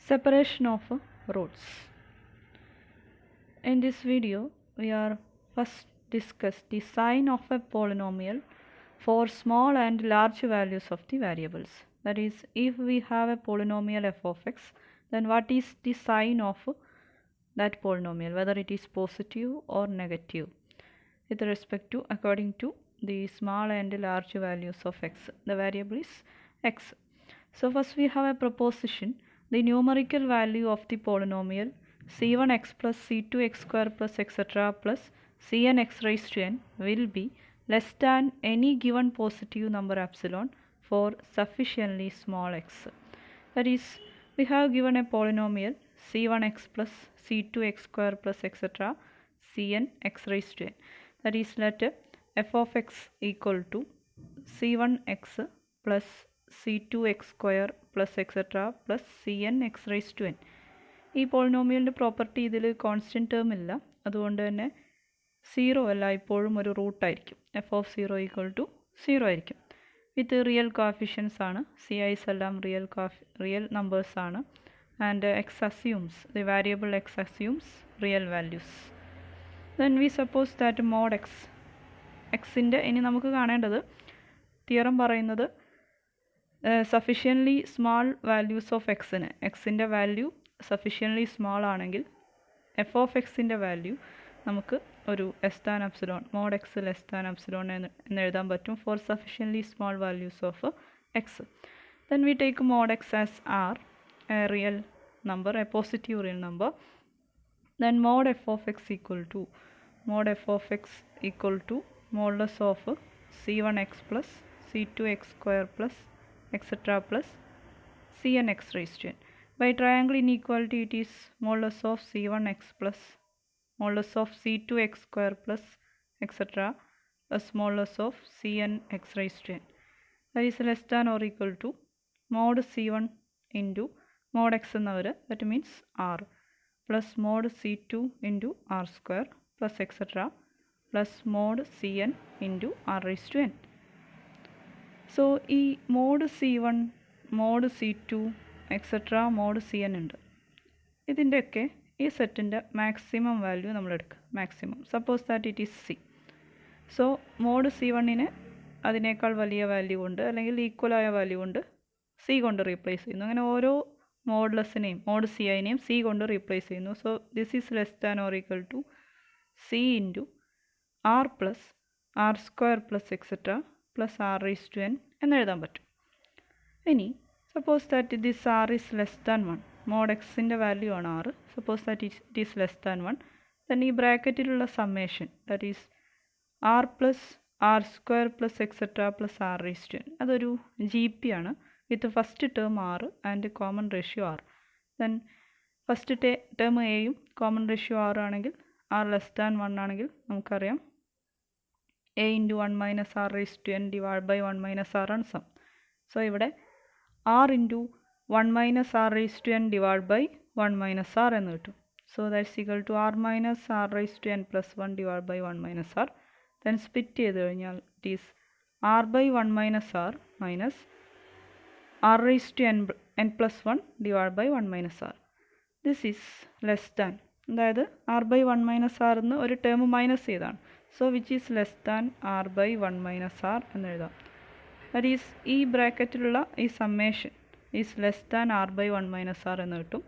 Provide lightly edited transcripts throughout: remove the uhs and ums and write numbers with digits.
Separation of roots. In this video, we are first discuss the sign of a polynomial for small and large values of the variables. That is, if we have a polynomial f of x, then what is the sign of that polynomial, whether it is positive or negative, with respect to according to the small and large values of x. The variable is x. So first we have a proposition. The numerical value of the polynomial c1x plus c2x square plus etc. plus cnx raised to n will be less than any given positive number epsilon for sufficiently small x. That is, we have given a polynomial c1x plus c2x square plus etc. cnx raised to n. That is, let f of x equal to c1x plus c2x square plus etc. plus cnx raised to n. ഈ പോളിനോമിയലിൻ്റെ property ഇതിൽ constant term ഇല്ല, അതുകൊണ്ട് തന്നെ zero എല്ലായ്പ്പോഴും ഒരു റൂട്ടായിരിക്കും. F of zero equal to zero ആയിരിക്കും. വിത്ത് റിയൽ കോഫിഷ്യൻസ് ആണ്, സി ഐസ് എല്ലാം റിയൽ നമ്പേഴ്സ് ആണ്. And X assumes, the variable X assumes real values. Then we suppose that mod X, എക്സിൻ്റെ ഇനി നമുക്ക് കാണേണ്ടത് തിയറം പറയുന്നത് സഫിഷ്യൻ്റ്ലി സ്മാൾ വാല്യൂസ് ഓഫ് എക്സിന്, എക്സിൻ്റെ വാല്യൂ സഫിഷ്യൻ്റ്ലി സ്മാൾ ആണെങ്കിൽ എഫ് ഓഫ് എക്സിൻ്റെ വാല്യൂ നമുക്ക് ഒരു less than epsilon, mod X less than epsilon എന്ന് എഴുതാൻ പറ്റും for sufficiently small values of X. Then we take mod X as R, a real number, a positive real number. Then mod f of x equal to modulus of c1x plus c2x square plus etc. plus cnx raised to n. By triangle inequality, it is modulus of c1x plus modulus of c2x square plus etc. plus modulus of cnx raised to n. That is less than or equal to mod c1 into mod x എന്നവർ, that means r, plus mod c2 into r square plus etc. plus mod cn into r raised to n. So ഈ mod c1, mod c2 etc. mod cn ഉണ്ട്. ഇതിൻ്റെയൊക്കെ ഈ സെറ്റിൻ്റെ maximum value നമ്മൾ എടുക്കുക. Maximum suppose that it is C. So mod c1ന് അതിനേക്കാൾ വലിയ വാല്യൂ ഉണ്ട്, അല്ലെങ്കിൽ ഈക്വലായ വാല്യൂ ഉണ്ട്, സി കൊണ്ട് റീപ്ലേസ് ചെയ്യുന്നു. അങ്ങനെ ഓരോ മോഡ്ലെസ്സിനെയും മോഡ് സി ഐനെയും സി കൊണ്ട് റീപ്ലേസ് ചെയ്യുന്നു. So this is less than or equal to C into R plus R square plus etcetera plus R raise to N എന്നെഴുതാൻ പറ്റും. ഇനി suppose that this R is less than 1, mod എക്സിൻ്റെ value ആണ് ആറ്. Suppose that it is less than 1, then ഈ ബ്രാക്കറ്റിലുള്ള summation, that is R plus R square plus etcetera plus R raise to N, അതൊരു G P ആണ് with first term R and common ratio R. Then first term എയും common ratio R ആണെങ്കിൽ, R less than 1 ആണെങ്കിൽ നമുക്കറിയാം A into 1 minus R raise to N divide by 1 minus R ആണ് sum. So ഇവിടെ R into 1 minus R raise to N divide by 1 minus R എന്ന് കിട്ടും. So that's equal to R minus R raise to N plus 1 divide by 1 minus R. Then split ചെയ്ത് കഴിഞ്ഞാൽ it is R by 1 minus R minus r raised to n plus 1 divided by 1 minus r. This is less than, അതായത് r by 1 minus r എന്ന് ഒരു term minus ചെയ്താണ്. So which is less than r by 1 minus r എന്ന് എഴുതാം. That is ഈ ബ്രാക്കറ്റിലുള്ള ഈ summation is less than r by 1 minus r എന്ന് കിട്ടും.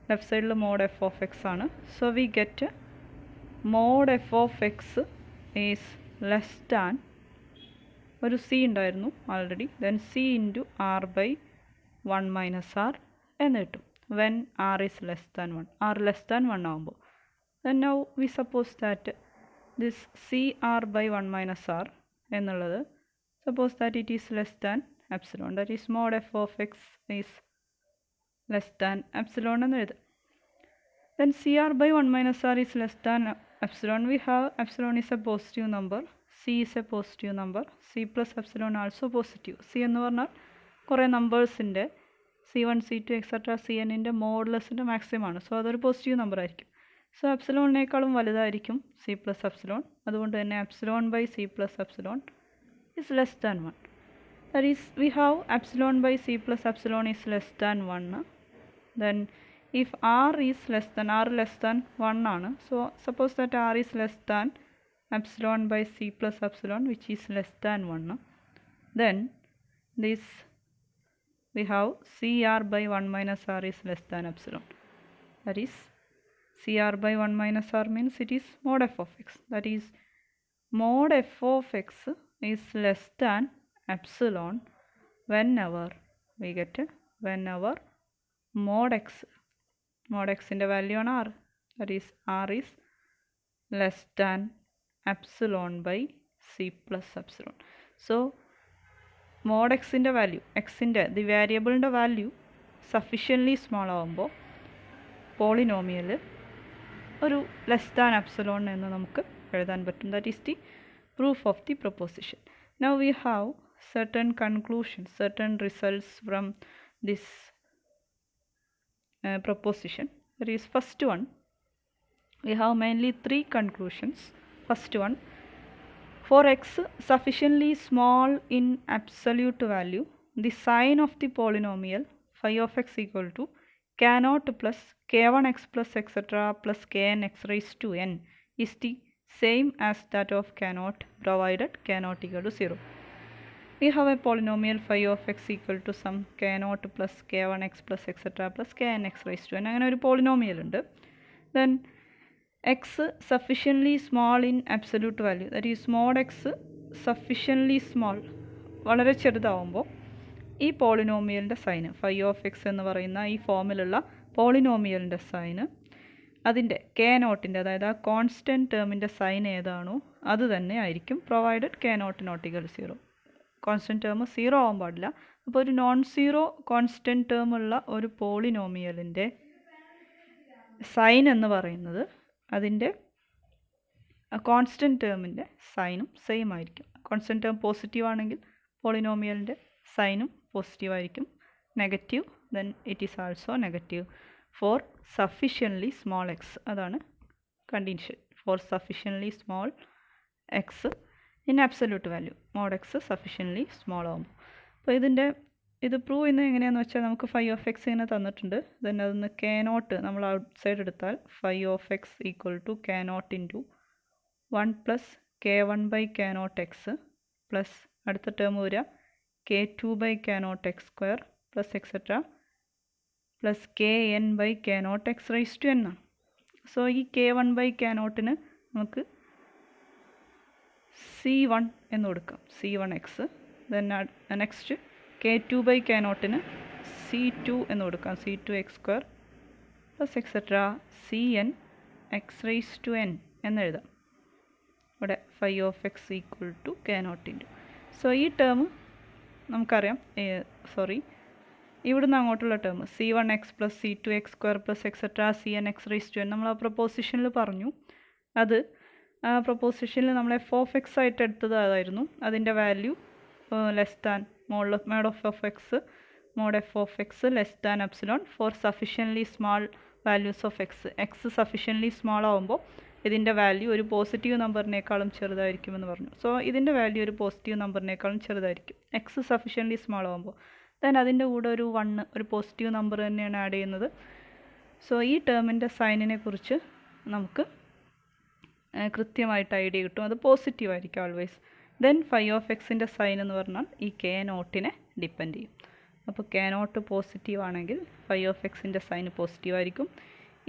ലെഫ്റ്റ് സൈഡിൽ മോഡ് എഫ് ഓഫ് എക്സ് ആണ്. So we get mod F of X is less than, ഒരു സി ഉണ്ടായിരുന്നു already, then C into R by 1 minus R എന്ന് കിട്ടും when R is less than 1, R less than 1 ആകുമ്പോൾ. Then now we suppose that this C R by 1 minus R എന്നുള്ളത്, suppose that it is less than epsilon, that is mod F of X is less than epsilon എന്ന് എഴുതും. Then C R by 1 minus R is less than epsilon. We have epsilon is a positive number, c is a positive number, c plus epsilon also positive. c എന്ന് പറഞ്ഞാൽ കുറേ നമ്പേഴ്സിൻ്റെ c1 c2 etcetera cnൻ്റെ മോഡുലസിൻ്റെ maximum ആണ്. So അതൊരു positive number ആയിരിക്കും. So എപ്സിലോണിനേക്കാളും വലുതായിരിക്കും c പ്ലസ് എപ്സിലോൺ. അതുകൊണ്ട് തന്നെ epsilon by c plus epsilon is less than 1. That is we have epsilon by c plus epsilon is less than 1. then if r less than 1 ആണ്. So suppose that r is less than epsilon by c plus epsilon, which is less than 1, then this we have cr by 1 minus r is less than epsilon. That is cr by 1 minus r means it is mod f of x. That is mod f of x is less than epsilon whenever we get mod x in the value on r. That is r is less than epsilon by c plus epsilon. So mod x in the value, the variable in the value sufficiently small ആകുമ്പോൾ polynomial ഒരു less than epsilon എന്ന് നമുക്ക് എഴുതാൻ പറ്റും. That is the proof of the proposition. Now we have certain conclusions, certain results from this proposition. There is first one, we have mainly 3 conclusions. First one, for x sufficiently small in absolute value, the sign of the polynomial phi of x equal to k0 plus k1x plus etc plus kn x raised to n is the same as that of k0 provided k0 equal to 0. We have a polynomial phi of x equal to some k0 plus k1x plus etc plus kn x raised to n. അങ്ങനെ ഒരു polynomial ഉണ്ട്. Then x sufficiently small in absolute value, that is mod x sufficiently small, വളരെ ചെറുതാവുമ്പോൾ ഈ പോളിനോമിയലിൻ്റെ sign phi of x എന്ന് പറയുന്ന ഈ ഫോമിലുള്ള പോളിനോമിയലിൻ്റെ sign അതിൻ്റെ k0ൻ്റെ, അതായത് ആ കോൺസ്റ്റൻറ്റ് ടേമിൻ്റെ സൈൻ ഏതാണോ അത് തന്നെ ആയിരിക്കും provided k0 not equal 0. Constant term 0 ആവാൻ പാടില്ല. അപ്പോൾ ഒരു നോൺ സീറോ കോൺസ്റ്റൻറ്റ് ടേം ഉള്ള ഒരു പോളിനോമിയലിൻ്റെ സൈൻ എന്ന് പറയുന്നത് അതിൻ്റെ കോൺസ്റ്റൻറ്റ് ടേമിൻ്റെ സൈനും സെയിം ആയിരിക്കും. കോൺസ്റ്റൻറ്റ് ടേം പോസിറ്റീവ് ആണെങ്കിൽ പോളിനോമിയലിൻ്റെ സൈനും പോസിറ്റീവ് ആയിരിക്കും. Negative then it is also negative for sufficiently small X. അതാണ് condition. For sufficiently small X in absolute value, mod X sufficiently small ആകുമ്പോൾ. അപ്പോൾ ഇത് പ്രൂവ് ചെയ്യുന്നത് എങ്ങനെയാണെന്ന് വെച്ചാൽ നമുക്ക് phi of x ഇങ്ങനെ തന്നിട്ടുണ്ട്. ദെൻ അതൊന്ന് k0 നമ്മൾ ഔട്ട് സൈഡ് എടുത്താൽ phi of x equal to k0 into 1 plus k1 by k0 X plus അടുത്ത ടേം വരിക k2 by k0 X square plus etcetera plus kn by k0 X raise to n ആണ്. So ഈ k1 by k0ന് നമുക്ക് c1 എന്ന് കൊടുക്കാം, c1x. Then next k2 by k0ന് c2 എന്ന് കൊടുക്കാം, c2x square plus etcetera cn X raise to n എന്നെഴുതാം. ഇവിടെ phi of x equal to k0 into. So ഈ ടേം നമുക്കറിയാം, ഇവിടുന്ന് അങ്ങോട്ടുള്ള term c1x plus c2x square plus etcetera cn X raise to n നമ്മൾ ആ പ്രൊപ്പോസിഷനിൽ പറഞ്ഞു. അത് ആ പ്രൊപ്പോസിഷനിൽ നമ്മൾ f of x ആയിട്ട് എടുത്തത് അതായിരുന്നു. അതിൻ്റെ value less than mod of X, mod f of x less than epsilon for sufficiently small values of X. X sufficiently small ആകുമ്പോൾ ഇതിൻ്റെ വാല്യൂ ഒരു പോസിറ്റീവ് നമ്പറിനേക്കാളും ചെറുതായിരിക്കുമെന്ന് പറഞ്ഞു. സോ ഇതിൻ്റെ വാല്യൂ ഒരു പോസിറ്റീവ് നമ്പറിനേക്കാളും ചെറുതായിരിക്കും എക്സ് സഫിഷ്യൻ്റ്ലി സ്മാൾ ആകുമ്പോൾ. ദെൻ അതിൻ്റെ കൂടെ ഒരു 1 ഒരു പോസിറ്റീവ് നമ്പർ തന്നെയാണ് ആഡ് ചെയ്യുന്നത്. സോ ഈ ടേമിൻ്റെ സൈനിനെ കുറിച്ച് നമുക്ക് കൃത്യമായിട്ട് ഐഡിയ കിട്ടും. അത് പോസിറ്റീവ് ആയിരിക്കും ഓൾവേസ്. ദെൻ phi of എക്സിൻ്റെ സൈൻ എന്ന് പറഞ്ഞാൽ ഈ k0നെ ഡിപ്പെൻഡ് ചെയ്യും. അപ്പോൾ k0 പോസിറ്റീവ് ആണെങ്കിൽ phi of എക്സിൻ്റെ സൈൻ പോസിറ്റീവ് ആയിരിക്കും.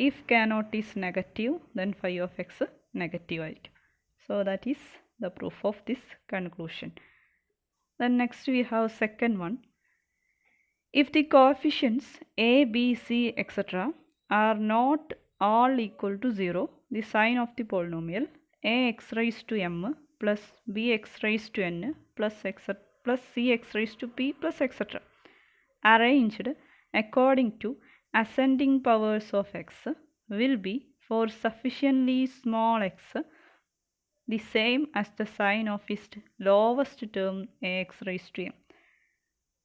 If k0 is negative then phi of X negative ആയിരിക്കും. So that is the proof of this conclusion. Then next we have second one. If the coefficients a, b, c, etc. are not all equal to 0, the sign of the polynomial ax raised to m plus bx raised to n plus cx raised to p plus etc. arranged according to ascending powers of x will be for sufficiently small x the same as the sign of its lowest term ax raised to m.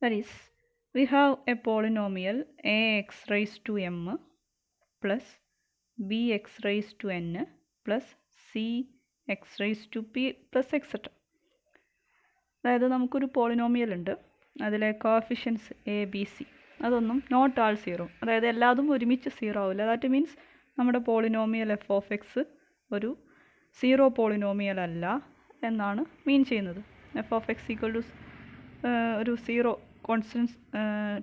That is, we have a polynomial ax raised to m plus bx raised to n plus cx raised to p plus etc. അതായത് നമുക്കൊരു polynomial ഉണ്ട്, അതിലെ coefficients A B C. അതൊന്നും not all zero, അതായത് എല്ലാതും ഒരുമിച്ച് zero ആവില്ല. That means നമ്മുടെ പോളിനോമിയൽ എഫ് ഓഫ് എക്സ് ഒരു സീറോ പോളിനോമിയൽ അല്ല എന്നാണ് മീൻ ചെയ്യുന്നത്. F of X equal to ഒരു zero constants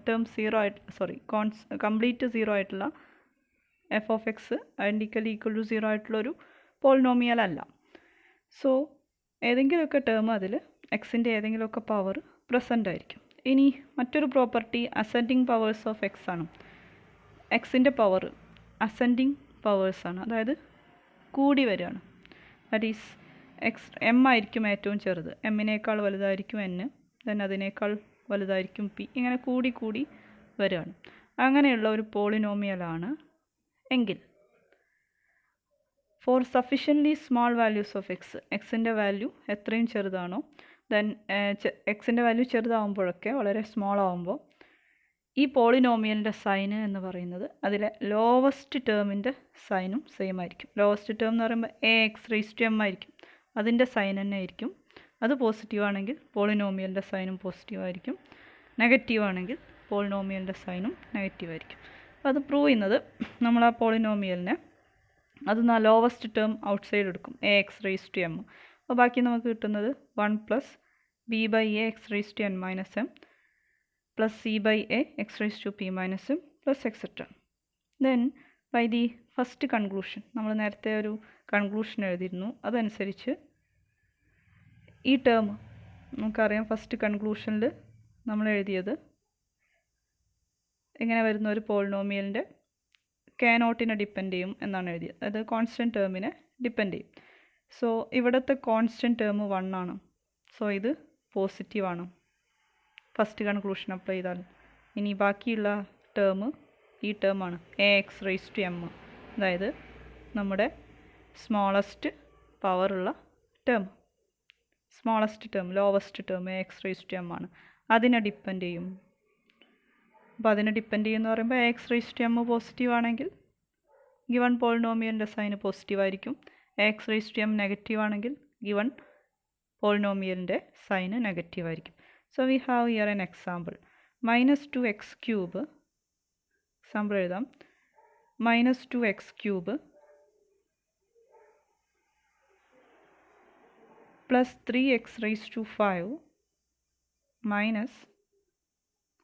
term zero complete zero ആയിട്ടുള്ള F of X identically equal to zero ആയിട്ടുള്ളൊരു പോളിനോമിയൽ അല്ല. സോ ഏതെങ്കിലുമൊക്കെ ടേം അതിൽ എക്സിൻ്റെ ഏതെങ്കിലുമൊക്കെ പവർ പ്രസൻ്റ് ആയിരിക്കും. ഇനി മറ്റൊരു property ascending powers of X ആണ്. എക്സിൻ്റെ പവർ അസെൻഡിങ് പവേഴ്സാണ്, അതായത് കൂടി വരികയാണ്. ദാറ്റ് ഈസ് എം ആയിരിക്കും ഏറ്റവും ചെറുത്, എമ്മിനേക്കാൾ വലുതായിരിക്കും എൻ, ദെൻ അതിനേക്കാൾ വലുതായിരിക്കും പി, ഇങ്ങനെ കൂടി കൂടി വരികയാണ്. അങ്ങനെയുള്ള ഒരു പോളിനോമിയലാണ് എങ്കിൽ for sufficiently small values of X, എക്സിൻ്റെ വാല്യൂ എത്രയും ചെറുതാണോ, ദെൻ എക്സിൻ്റെ വാല്യൂ ചെറുതാവുമ്പോഴൊക്കെ വളരെ സ്മോൾ ആവുമ്പോൾ ഈ പോളിനോമിയലിൻ്റെ സൈന് എന്ന് പറയുന്നത് അതിലെ ലോവസ്റ്റ് ടേമിൻ്റെ സൈനും സെയിം ആയിരിക്കും. ലോവസ്റ്റ് ടേം എന്ന് പറയുമ്പോൾ A X raise to M ആയിരിക്കും, അതിൻ്റെ സൈൻ തന്നെ ആയിരിക്കും. അത് പോസിറ്റീവ് ആണെങ്കിൽ പോളിനോമിയലിൻ്റെ സൈനും പോസിറ്റീവ് ആയിരിക്കും, നെഗറ്റീവ് ആണെങ്കിൽ പോളിനോമിയലിൻ്റെ സൈനും നെഗറ്റീവ് ആയിരിക്കും. അപ്പോൾ അത് പ്രൂവ് ചെയ്യുന്നത് നമ്മൾ ആ പോളിനോമിയലിനെ അത് ലോവസ്റ്റ് ടേം ഔട്ട് സൈഡ് എടുക്കും, A X raise to M. അപ്പോൾ ബാക്കി നമുക്ക് കിട്ടുന്നത് 1 plus B by A X raise to N minus M plus C by A X raise to P minus M plus etcetera. Then by the first conclusion, നമ്മൾ നേരത്തെ ഒരു conclusion എഴുതിയിരുന്നു, അതനുസരിച്ച് ഈ ടേം നമുക്കറിയാം. ഫസ്റ്റ് കൺക്ലൂഷനിൽ നമ്മൾ എഴുതിയത് ഇങ്ങനെ വരുന്ന ഒരു പോളിനോമിയലിൻ്റെ കെ നോട്ടിനെ ഡിപ്പെൻഡ് ചെയ്യും എന്നാണ് എഴുതിയത്, അത് കോൺസ്റ്റൻറ്റ് ടേമിനെ ഡിപ്പെൻഡ് ചെയ്യും. സോ ഇവിടുത്തെ കോൺസ്റ്റൻറ്റ് ടേം 1 ആണ്. സോ ഇത് പോസിറ്റീവാണ് ഫസ്റ്റ് കൺക്ലൂഷൻ അപ്ലൈ ചെയ്താൽ. ഇനി ബാക്കിയുള്ള ടേം ഈ ടേമാണ് A X raise to M, അതായത് നമ്മുടെ സ്മോളസ്റ്റ് പവറുള്ള term, smallest term lowest term A X raise to M ആണ്, അതിനെ ഡിപ്പെൻഡ് ചെയ്യും. അപ്പോൾ അതിനെ ഡിപ്പെൻഡ് ചെയ്യുമെന്ന് പറയുമ്പോൾ A X raise to M positive ആണെങ്കിൽ ഗിവൺ പോളിനോമിയലിൻ്റെ സൈന് പോസിറ്റീവ് ആയിരിക്കും. A X raise to M negative ആണെങ്കിൽ ഗിവൺ പോളിനോമിയലിൻ്റെ സൈന് നെഗറ്റീവ് ആയിരിക്കും. So we have here N example minus 2x cube. Example എഴുതാം. Minus 2x cube plus 3x raise to 5 minus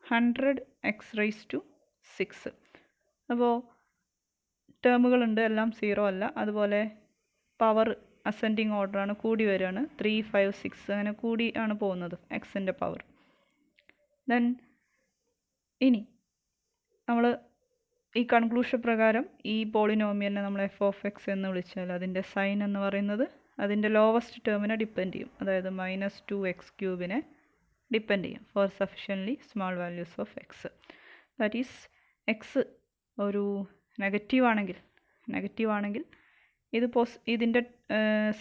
100x raise to 6. അപ്പോൾ ടേമുകളുണ്ട്, എല്ലാം സീറോ അല്ല. അതുപോലെ പവർ അസെൻഡിങ് ഓർഡറാണ്, കൂടി വരികയാണ്. 3, 5, 6 അങ്ങനെ കൂടി ആണ് പോകുന്നത് എക്സിൻ്റെ പവർ. ദെൻ ഇനി നമ്മൾ ഈ കൺക്ലൂഷൻ പ്രകാരം ഈ പോളിനോമിയലിനെ നമ്മൾ എഫ് ഓഫ് എക്സ് എന്ന് വിളിച്ചാൽ അതിൻ്റെ സൈൻ എന്ന് പറയുന്നത് അതിൻ്റെ ലോവസ്റ്റ് ടേമിനെ ഡിപ്പെൻഡ് ചെയ്യും, അതായത് മൈനസ് 2x ക്യൂബിനെ ഡിപ്പെൻഡ് ചെയ്യും for sufficiently small values of X. That is X ഒരു നെഗറ്റീവ് ആണെങ്കിൽ ഇത് ഇതിൻ്റെ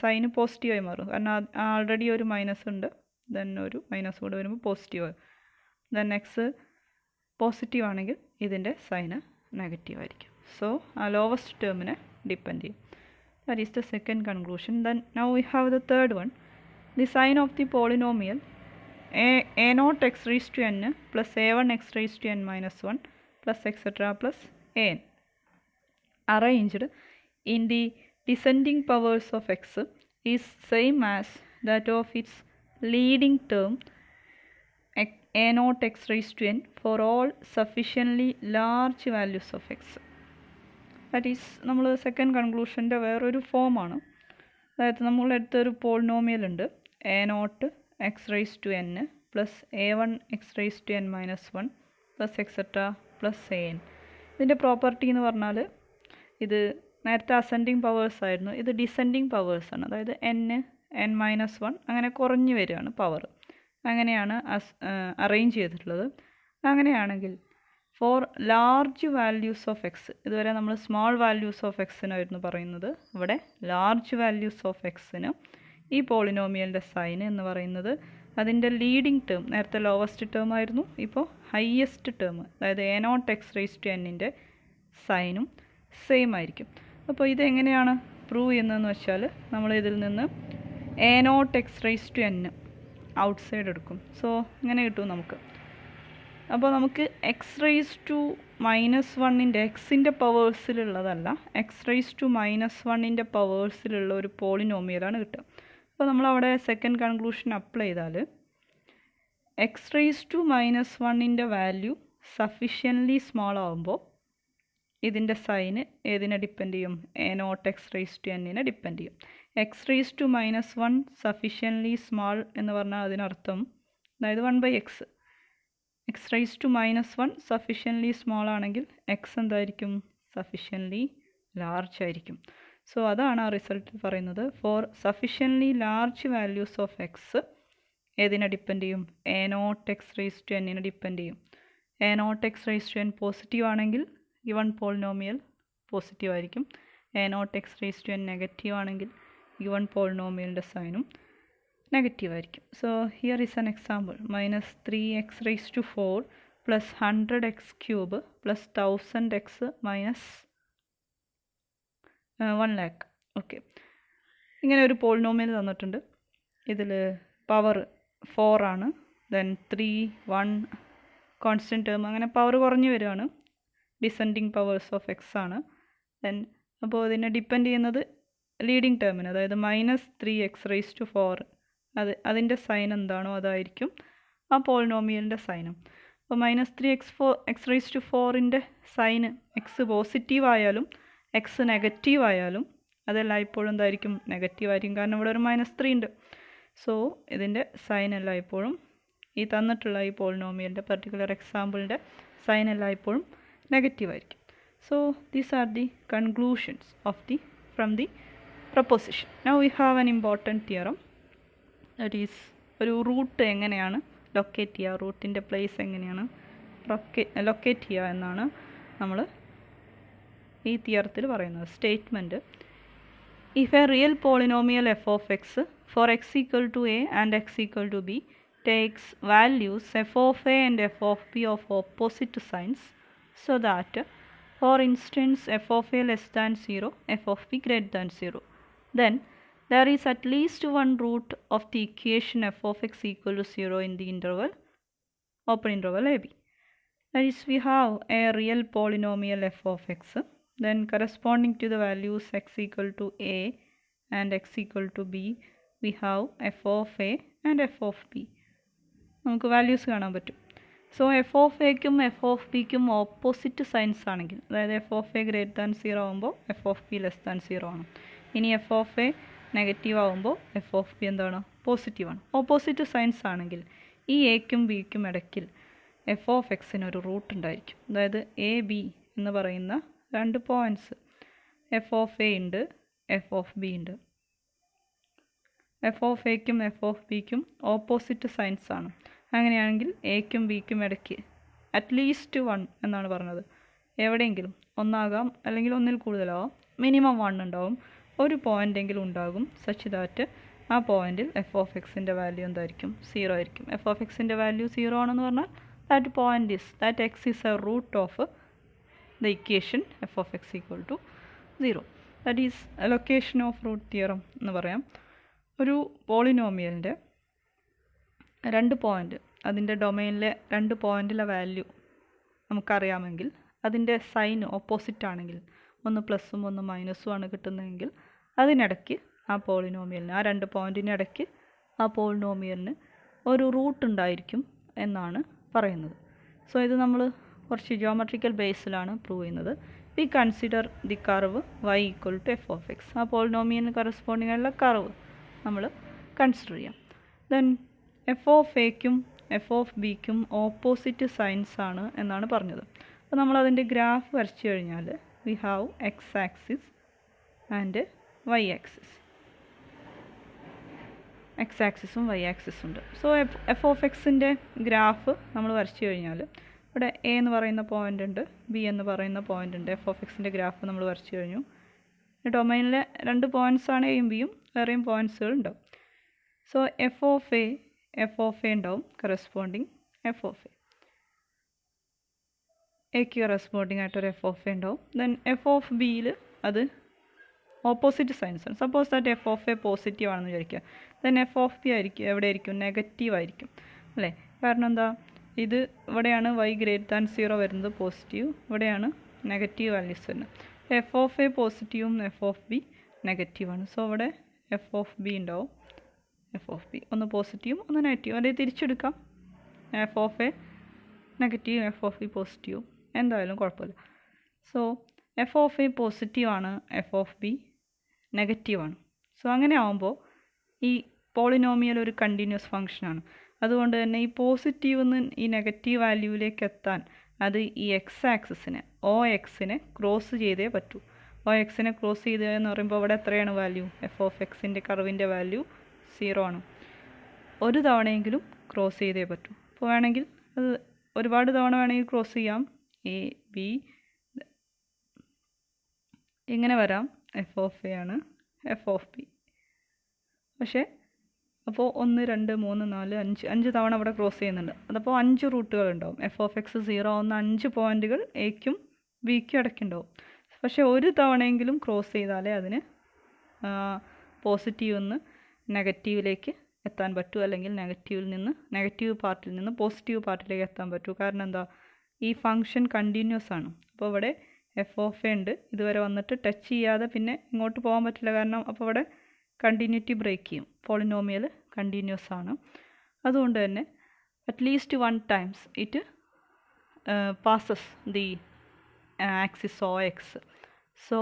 സൈന് പോസിറ്റീവായി മാറും, കാരണം ആൾറെഡി ഒരു മൈനസ് ഉണ്ട്, ദെൻ ഒരു മൈനസ് കൂടെ വരുമ്പോൾ പോസിറ്റീവ്. ദെൻ എക്സ് പോസിറ്റീവ് ആണെങ്കിൽ ഇതിൻ്റെ സൈന് നെഗറ്റീവ് ആയിരിക്കും. സോ ആ ലോവസ്റ്റ് ടേമിനെ ഡിപ്പെൻഡ് ചെയ്യും. That is the second conclusion. Then now we have the third one. The sign of the polynomial a naught x raised to n plus a1 x raised to n minus 1 plus etc plus an arranged in the descending powers of x is same as that of its leading term a naught x raised to n for all sufficiently large values of x. That is നമ്മൾ second കൺക്ലൂഷൻ്റെ വേറൊരു ഫോമാണ്. അതായത് നമ്മളെടുത്തൊരു polynomial ഉണ്ട് a naught x raised to n plus a1 x raised to n minus 1 plus etc plus an. ഇതിൻ്റെ property എന്ന് പറഞ്ഞാൽ ഇത് നേരത്തെ അസെൻഡിങ് പവേഴ്സ് ആയിരുന്നു, ഇത് ഡിസെൻഡിങ് പവേഴ്സാണ്. അതായത് n മൈനസ് 1 അങ്ങനെ കുറഞ്ഞു വരികയാണ് പവർ. അങ്ങനെയാണ് അറേഞ്ച് ചെയ്തിട്ടുള്ളത്. അങ്ങനെയാണെങ്കിൽ for large values of X, ഇതുവരെ നമ്മൾ സ്മോൾ വാല്യൂസ് ഓഫ് എക്സിനായിരുന്നു പറയുന്നത്, ഇവിടെ ലാർജ് വാല്യൂസ് ഓഫ് എക്സിന് ഈ പോളിനോമിയലിൻ്റെ സൈന് എന്ന് പറയുന്നത് അതിൻ്റെ ലീഡിങ് ടേം, നേരത്തെ ലോവസ്റ്റ് ടേം ആയിരുന്നു, ഇപ്പോൾ ഹയസ്റ്റ് ടേം, അതായത് a naught x raised to n-ൻ്റെ സൈനും സെയിം ആയിരിക്കും. അപ്പോൾ ഇതെങ്ങനെയാണ് പ്രൂവ് ചെയ്യുന്നതെന്ന് വെച്ചാൽ നമ്മൾ ഇതിൽ നിന്ന് a naught x raised to n out side എടുക്കും. സോ ഇങ്ങനെ കിട്ടും നമുക്ക്. അപ്പോൾ നമുക്ക് എക്സ് റൈസ് ടു മൈനസ് വണ്ണിൻ്റെ എക്സിൻ്റെ പവേഴ്സിലുള്ളതല്ല, എക്സ് റൈസ് ടു മൈനസ് വണ്ണിൻ്റെ പവേഴ്സിലുള്ള ഒരു പോളിനോമിയലാണ് കിട്ടുക. അപ്പോൾ നമ്മളവിടെ സെക്കൻഡ് കൺക്ലൂഷൻ അപ്ലൈ ചെയ്താൽ എക്സ് റൈസ് ടു മൈനസ് വണ്ണിൻ്റെ വാല്യൂ സഫിഷ്യൻ്റ്ലി സ്മോൾ ആകുമ്പോൾ ഇതിൻ്റെ സൈന് ഏതിനെ ഡിപ്പെൻഡ് ചെയ്യും? A naught X raise to എന്നിനെ ഡിപ്പെൻഡ് ചെയ്യും. X raise to minus one sufficiently small എന്ന് പറഞ്ഞാൽ അതിനർത്ഥം അതായത് 1/x. X raise to minus one sufficiently small ആണെങ്കിൽ എക്സ് എന്തായിരിക്കും? സഫിഷ്യൻ്റ്ലി ലാർജ് ആയിരിക്കും. സോ അതാണ് ആ റിസൾട്ടിൽ പറയുന്നത്. For sufficiently large values of X ഏതിനെ ഡിപ്പെൻഡ് ചെയ്യും? A naught X raise to എന്നിനെ ഡിപ്പെൻഡ് ചെയ്യും. A naught X raise to N positive ആണെങ്കിൽ ഗിവൺ പോളിനോമിയൽ പോസിറ്റീവ് ആയിരിക്കും. A naught X raise to N negative ആണെങ്കിൽ ഗിവൺ പോളിനോമിയലിൻ്റെ സൈനും negative ആയിരിക്കും. So here is an example. -3x raised to 4 plus 100x cube plus 1000x minus 1 lakh. Okay, ഇങ്ങനെ ഒരു polynomial തന്നിട്ടുണ്ട്. ഇതിൽ പവർ 4 ആണ്, ദെൻ 3, 1 കോൺസ്റ്റൻറ്റ് ടേം, അങ്ങനെ പവർ കുറഞ്ഞു വരികയാണ്. ഡിസെൻഡിങ് പവേഴ്സ് ഓഫ് എക്സ് ആണ്. ദെൻ അപ്പോൾ ഇതിനെ ഡിപ്പെൻഡ് ചെയ്യുന്നത് ലീഡിങ് ടേമിന്, അതായത് -3x raised to 4, അതിൻ്റെ സൈൻ എന്താണോ അതായിരിക്കും ആ പോളിനോമിയലിൻ്റെ സൈനും. അപ്പോൾ -3x raised to 4ൻ്റെ സൈന് എക്സ് പോസിറ്റീവ് ആയാലും എക്സ് നെഗറ്റീവ് ആയാലും അതെല്ലായ്പ്പോഴും എന്തായിരിക്കും? നെഗറ്റീവ് ആയിരിക്കും, കാരണം ഇവിടെ ഒരു -3 ഉണ്ട്. സോ ഇതിൻ്റെ സൈൻ എല്ലായ്പ്പോഴും ഈ തന്നിട്ടുള്ള ഈ പോളിനോമിയലിൻ്റെ പെർട്ടിക്കുലർ എക്സാമ്പിളിൻ്റെ സൈൻ എല്ലായ്പ്പോഴും നെഗറ്റീവ് ആയിരിക്കും. So these are the conclusions from the proposition. Now we have an important theorem. That is ഒരു റൂട്ട് എങ്ങനെയാണ് ലൊക്കേറ്റ് ചെയ്യുക, റൂട്ടിൻ്റെ പ്ലേസ് എങ്ങനെയാണ് ലൊക്കേറ്റ് ചെയ്യുക എന്നാണ് നമ്മൾ ഈ തിയറത്തിൽ പറയുന്നത്. Statement: if a real polynomial F of X for X equal to A and X equal to B takes values f of a and f of b of opposite signs, so that for instance f of a less than 0, f of b greater than 0, then there is at least one root of the equation f of x equal to 0 in the interval open interval ab. That is, we have a real polynomial f of x, then corresponding to the values x equal to a and x equal to b, we have f of a and f of b. നമുക്ക് values കാണാൻ പറ്റും. So F of എക്കും F of ബിക്കും opposite signs ആണെങ്കിൽ, അതായത് F of A greater than 0 ആകുമ്പോൾ F of B less than 0 ആണ്. ഇനി എഫ് ഓഫ് എ നെഗറ്റീവ് ആകുമ്പോൾ എഫ് ഓഫ് ബി എന്താണ്? പോസിറ്റീവ് ആണ്. ഓപ്പോസിറ്റ് സൈൻസ് ആണെങ്കിൽ ഈ എക്കും ബിക്കും ഇടയ്ക്കിൽ എഫ് ഓഫ് എക്സിന് ഒരു റൂട്ട് ഉണ്ടായിരിക്കും. അതായത് എ ബി എന്ന് പറയുന്ന രണ്ട് പോയിൻറ്റ്സ് എഫ് ഓഫ് എ ഉണ്ട്, എഫ് ഓഫ് ബി ഉണ്ട്. എഫ് ഓഫ് എക്കും എഫ് ഓഫ് ബിക്കും ഓപ്പോസിറ്റ് സൈൻസ് ആണ്. അങ്ങനെയാണെങ്കിൽ എക്കും ബിക്കും ഇടയ്ക്ക് അറ്റ്ലീസ്റ്റ് 1 എന്നാണ് പറഞ്ഞത്. എവിടെയെങ്കിലും ഒന്നാകാം, അല്ലെങ്കിൽ ഒന്നിൽ കൂടുതലാവാം, മിനിമം 1 ഉണ്ടാവും. ഒരു പോയിൻ്റെങ്കിലും ഉണ്ടാകും സച്ച് ദാറ്റ് ആ പോയിന്റിൽ എഫ് ഓഫ് എക്സിൻ്റെ വാല്യൂ എന്തായിരിക്കും? 0 ആയിരിക്കും. എഫ് ഓഫ് എക്സിൻ്റെ വാല്യൂ 0 ആണെന്ന് പറഞ്ഞാൽ that X is a root of the equation F of X equal to 0. That is location of root theorem എന്ന് പറയാം. ഒരു പോളിനോമിയലിൻ്റെ 2 പോയിൻ്റ്, അതിൻ്റെ ഡൊമൈനിലെ 2 പോയിൻറ്റിലെ വാല്യൂ നമുക്കറിയാമെങ്കിൽ അതിൻ്റെ സൈൻ ഓപ്പോസിറ്റ് ആണെങ്കിൽ, ഒന്ന് പ്ലസ്സും ഒന്ന് മൈനസും ആണ് കിട്ടുന്നതെങ്കിൽ അതിനിടയ്ക്ക് ആ പോളിനോമിയലിന്, ആ 2 പോയിൻറ്റിനിടയ്ക്ക് ആ പോളിനോമിയലിന് ഒരു റൂട്ട് ഉണ്ടായിരിക്കും എന്നാണ് പറയുന്നത്. സോ ഇത് നമ്മൾ കുറച്ച് ജിയോമെട്രിക്കൽ ബേസിലാണ് പ്രൂവ് ചെയ്യുന്നത്. We consider the curve y equal to F of X. ആ പോളിനോമിയലിന് കറസ്പോണ്ടിങ് ആയിട്ടുള്ള കർവ് നമ്മൾ കൺസിഡർ ചെയ്യാം. ദെൻ എഫ് ഓഫ് എക്കും എഫ് ഓഫ് ബിക്കും ഓപ്പോസിറ്റ് സൈൻസ് ആണ് എന്നാണ് പറഞ്ഞത്. അപ്പോൾ നമ്മളതിൻ്റെ ഗ്രാഫ് വരച്ചു കഴിഞ്ഞാൽ we have X axis and Y axis. X ആക്സിസും വൈ ആക്സിസും ഉണ്ട്. സോ എഫ് ഓഫ് എക്സിൻ്റെ ഗ്രാഫ് നമ്മൾ വരച്ചു കഴിഞ്ഞാൽ ഇവിടെ എ എന്ന് പറയുന്ന പോയിൻ്റ് ഉണ്ട്, ബി എന്ന് പറയുന്ന പോയിൻ്റ് ഉണ്ട്. എഫ് ഓഫ് എക്സിൻ്റെ ഗ്രാഫ് നമ്മൾ വരച്ചു കഴിഞ്ഞു. ഡൊമൈനിലെ 2 പോയിൻറ്റ്സാണ് എയും ബിയും, വേറെയും പോയിൻറ്റ്സുകൾ ഉണ്ടാവും. സോ എഫ് ഓഫ് എ ഉണ്ടാവും കറസ്പോണ്ടിങ് എഫ് ഓഫ് എക്ക് കറസ്പോണ്ടിങ് ആയിട്ടൊരു എഫ് ഓഫ് എ ഉണ്ടാവും. ദെൻ എഫ് ഓഫ് ബിയിൽ അത് ഓപ്പോസിറ്റ് സൈൻസ് ആണ്. Suppose that F of A positive ആണെന്ന് വിചാരിക്കുക. ദെൻ എഫ് ഓഫ് ബി ആയിരിക്കും എവിടെ ആയിരിക്കും? നെഗറ്റീവ് ആയിരിക്കും അല്ലേ? കാരണം എന്താ? ഇത് ഇവിടെയാണ് y ഗ്രേറ്റർ ദാൻ 0 വരുന്നത് പോസിറ്റീവ്, ഇവിടെയാണ് നെഗറ്റീവ് വാല്യൂസ് വരുന്നത്. എഫ് ഓഫ് എ പോസിറ്റീവും എഫ് ഓഫ് ബി നെഗറ്റീവാണ്. സോ ഇവിടെ എഫ് ഓഫ് ബി ഉണ്ടാവും. എഫ് ഓഫ് ബി ഒന്ന് പോസിറ്റീവും ഒന്ന് നെഗറ്റീവും, അതേ തിരിച്ചെടുക്കാം. എഫ് ഓഫ് എ നെഗറ്റീവും എഫ് ഓഫ് ബി പോസിറ്റീവും എന്തായാലും കുഴപ്പമില്ല. സോ എഫ് ഓഫ് എ പോസിറ്റീവാണ്, എഫ് ഓഫ് ബി നെഗറ്റീവാണ്. സോ അങ്ങനെ ആവുമ്പോൾ ഈ പോളിനോമിയൽ ഒരു കണ്ടിന്യൂസ് ഫംഗ്ഷനാണ്. അതുകൊണ്ട് തന്നെ ഈ പോസിറ്റീവ് നിന്ന് ഈ നെഗറ്റീവ് വാല്യൂവിലേക്ക് എത്താൻ അത് ഈ എക്സ് ആക്സിസിനെ ഒ എക്സിനെ ക്രോസ് ചെയ്തേ പറ്റൂ. ഒ എക്സിനെ ക്രോസ് ചെയ്തതെന്ന് പറയുമ്പോൾ ഇവിടെ എത്രയാണ് വാല്യൂ? എഫ് ഓഫ് എക്സിൻ്റെ കർവിൻ്റെ വാല്യൂ 0 ആണ്. ഒരു തവണയെങ്കിലും ക്രോസ് ചെയ്തേ പറ്റൂ. അപ്പോൾ വേണമെങ്കിൽ അത് ഒരുപാട് തവണ വേണമെങ്കിൽ ക്രോസ് ചെയ്യാം. എ ബി ഇങ്ങനെ വരാം. എഫ് ഓഫ് എ ആണ് എഫ് ഓഫ് ബി. പക്ഷേ അപ്പോൾ 1 2 3 4 5 തവണ ഇവിടെ ക്രോസ് ചെയ്യുന്നുണ്ട്. അതപ്പോൾ 5 റൂട്ടുകൾ ഉണ്ടാവും. എഫ് ഓഫ് എക്സ് 0 ആവുന്ന 5 പോയിന്റുകൾ എക്കും ബിക്കും ഇടയ്ക്കുണ്ടാവും. പക്ഷേ ഒരു തവണയെങ്കിലും ക്രോസ് ചെയ്താലേ അതിന് പോസിറ്റീവിൽ നിന്ന് നെഗറ്റീവിലേക്ക് എത്താൻ പറ്റൂ, അല്ലെങ്കിൽ നെഗറ്റീവ് പാർട്ടിൽ നിന്ന് പോസിറ്റീവ് പാർട്ടിലേക്ക് എത്താൻ പറ്റൂ. കാരണം എന്താ? ഈ ഫംഗ്ഷൻ കണ്ടിന്യൂസ് ആണ്. അപ്പോൾ ഇവിടെ എഫ് ഓഫ് എ ഉണ്ട്, ഇതുവരെ വന്നിട്ട് ടച്ച് ചെയ്യാതെ പിന്നെ ഇങ്ങോട്ട് പോകാൻ പറ്റില്ല. കാരണം അപ്പോൾ ഇവിടെ കണ്ടിന്യൂറ്റി ബ്രേക്ക് ചെയ്യും. പോളിനോമിയൽ കണ്ടിന്യൂസ് ആണ്. അതുകൊണ്ട് തന്നെ at least 1 times it passes the axis OX. So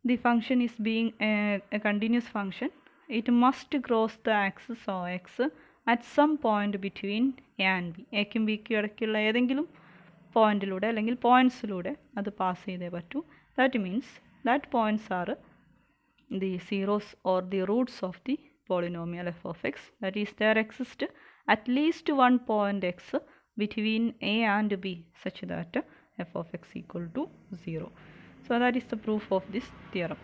the function is being a continuous function. It must cross the axis OX at some point between A and B. എക്കും ബിക്കും ഇടയ്ക്കുള്ള ഏതെങ്കിലും പോയിന്റിലൂടെ അല്ലെങ്കിൽ പോയിന്റ്സിലൂടെ അത് pass ചെയ്തേ പറ്റൂ. That means that points R the zeros or the roots of the polynomial f of x. That is, there exists at least one point x between a and b such that f of x equal to 0. So that is the proof of this theorem.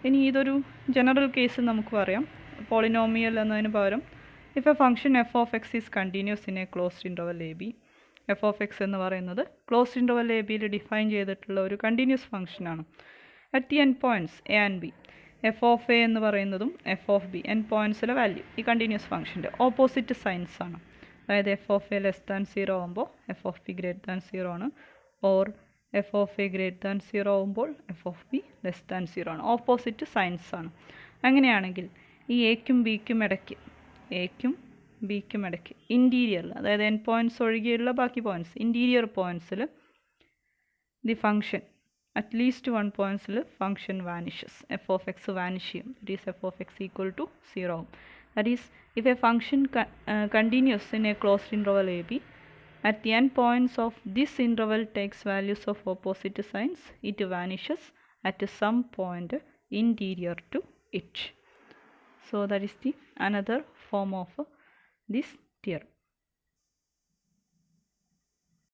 ഇനി ഇതൊരു general case നമുക്ക് പറയാം. Polynomial എന്നതിന് പകരം if a function f of x is continuous in a closed interval a b, f of x എന്ന് പറയുന്നത് closed interval A ബിയിൽ define ചെയ്തിട്ടുള്ള ഒരു കണ്ടിന്യൂസ് ഫംഗ്ഷനാണ്. At the end points A and B, F of A എന്ന് പറയുന്നതും F of B end പോയിൻറ്റ്സിലെ value ഈ കണ്ടിന്യൂസ് ഫംഗ്ഷൻ്റെ ഓപ്പോസിറ്റ് സൈൻസ് ആണ്. അതായത് F of A less than 0 ആകുമ്പോൾ F of B greater than 0 ആണ്, or F of A greater than 0 ആകുമ്പോൾ F of B less than 0 ആണ്. ഓപ്പോസിറ്റ് സൈൻസ് ആണ്. അങ്ങനെയാണെങ്കിൽ ഈ എക്കും ബിക്കും ഇടയ്ക്ക് ഇൻറ്റീരിയറിൽ, അതായത് എൻ പോയിൻറ്റ്സ് ഒഴികെയുള്ള ബാക്കി പോയിൻറ്റ്സ് ഇൻറ്റീരിയർ പോയിൻറ്റ്സിൽ ദി ഫംഗ്ഷൻ അറ്റ്ലീസ്റ്റ് 1 പോയിൻറ്റ്സിൽ function vanishes, F of X vanish ചെയ്യും. That is F of X equal to 0 ആവും. That is if a function continuous in a closed interval A B, at the end points of this interval takes values of opposite signs, it vanishes at some point interior to it. So that is the another form of this theorem.